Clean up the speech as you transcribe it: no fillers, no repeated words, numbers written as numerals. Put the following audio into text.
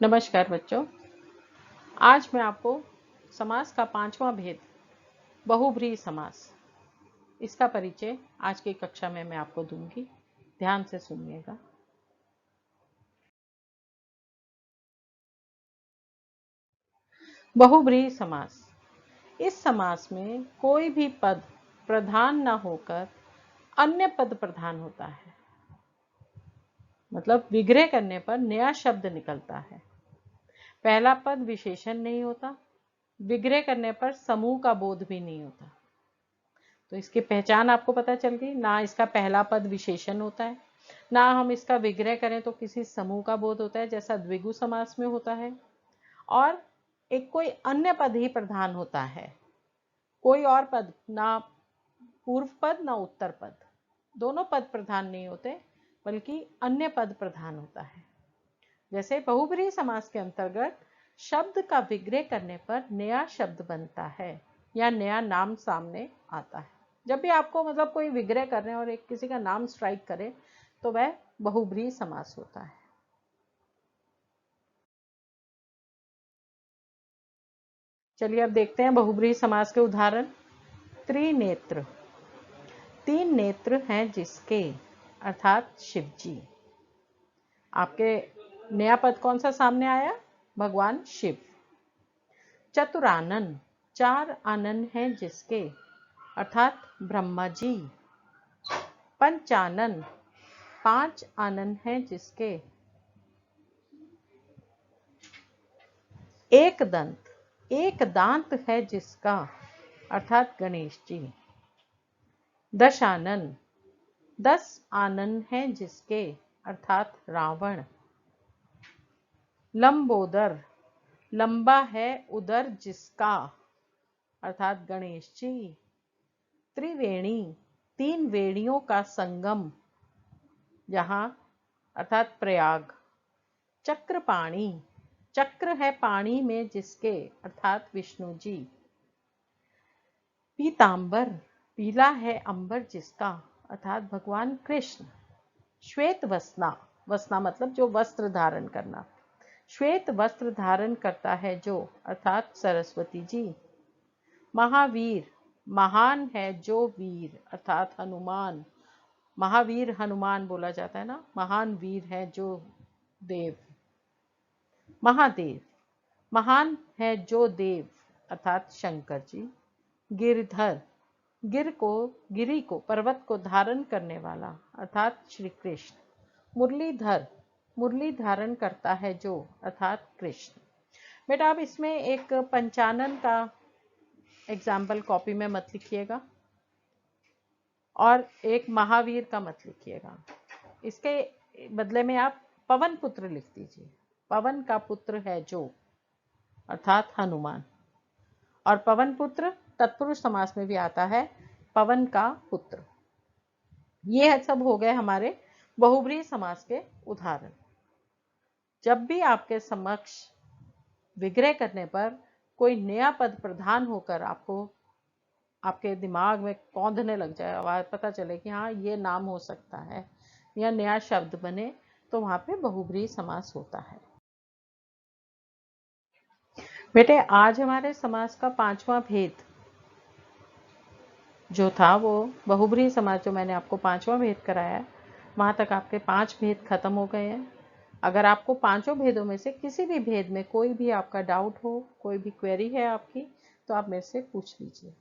नमस्कार बच्चों। आज मैं आपको समास का पांचवा भेद बहुब्रीहि समास, इसका परिचय आज की कक्षा में मैं आपको दूंगी। ध्यान से सुनिएगा। बहुब्रीहि समास, इस समास में कोई भी पद प्रधान न होकर अन्य पद प्रधान होता है। मतलब विग्रह करने पर नया शब्द निकलता है। पहला पद विशेषण नहीं होता, विग्रह करने पर समूह का बोध भी नहीं होता। तो इसकी पहचान आपको पता चल गई। ना इसका पहला पद विशेषण होता है, ना हम इसका विग्रह करें तो किसी समूह का बोध होता है जैसा द्विगु समास में होता है, और एक कोई अन्य पद ही प्रधान होता है। कोई और पद, ना पूर्व पद ना उत्तर पद, दोनों पद प्रधान नहीं होते, बल्कि अन्य पद प्रधान होता है। जैसे बहुब्रीहि समास के अंतर्गत शब्द का विग्रह करने पर नया शब्द बनता है या नया नाम सामने आता है। जब भी आपको मतलब कोई विग्रह कर रहे हैं और एक किसी का नाम स्ट्राइक करे तो वह बहुब्रीहि समास होता है। चलिए अब देखते हैं बहुब्रीहि समास के उदाहरण। त्रिनेत्र, तीन नेत्र हैं जिसके, अर्थात शिव जी। आपके नया पद कौन सा सामने आया? भगवान शिव। चतुरानन, चार आनन हैं जिसके, अर्थात ब्रह्मा जी। पंचानन, पांच आनन हैं जिसके। एक दंत, एक दांत है जिसका, अर्थात गणेश जी। दशानन, दस आनन हैं जिसके, अर्थात रावण। लंबोदर, लंबा है उदर जिसका, अर्थात गणेश जी। त्रिवेणी, तीन वेणियों का संगम जहां, अर्थात प्रयाग। चक्रपाणी, चक्र है पानी में जिसके, अर्थात विष्णु जी। पीतांबर, पीला है अंबर जिसका, अर्थात भगवान कृष्ण। श्वेत वसना, वसना मतलब जो वस्त्र धारण करना, श्वेत वस्त्र धारण करता है जो, अर्थात सरस्वती जी। महावीर, महान है जो वीर, अर्थात हनुमान। महावीर हनुमान बोला जाता है ना, महान वीर है जो देव। महादेव, महान है जो देव, अर्थात शंकर जी। गिरधर, गिरी को पर्वत को धारण करने वाला, अर्थात श्री कृष्ण। मुरलीधर, मुरली धारण करता है जो, अर्थात कृष्ण। बेटा आप इसमें एक पंचानन का एग्जाम्पल कॉपी में मत लिखिएगा और एक महावीर का मत लिखिएगा। इसके बदले में आप पवन पुत्र लिख दीजिए। पवन का पुत्र है जो, अर्थात हनुमान। और पवन पुत्र तत्पुरुष समास में भी आता है, पवन का पुत्र। ये सब हो गए हमारे बहुब्रीहि समास के उदाहरण। जब भी आपके समक्ष विग्रह करने पर कोई नया पद प्रधान होकर आपको, आपके दिमाग में कौंधने लग जाए, आवाज पता चले कि हाँ ये नाम हो सकता है या नया शब्द बने, तो वहां पे बहुब्रीहि समास होता है। बेटे आज हमारे समास का पांचवा भेद जो था वो बहुब्रीहि समास, जो मैंने आपको पांचवा भेद कराया, वहां तक आपके 5 भेद खत्म हो गए हैं। अगर आपको पांचों भेदों में से किसी भी भेद में कोई भी आपका डाउट हो, कोई भी क्वेरी है आपकी, तो आप मेरे से पूछ लीजिए।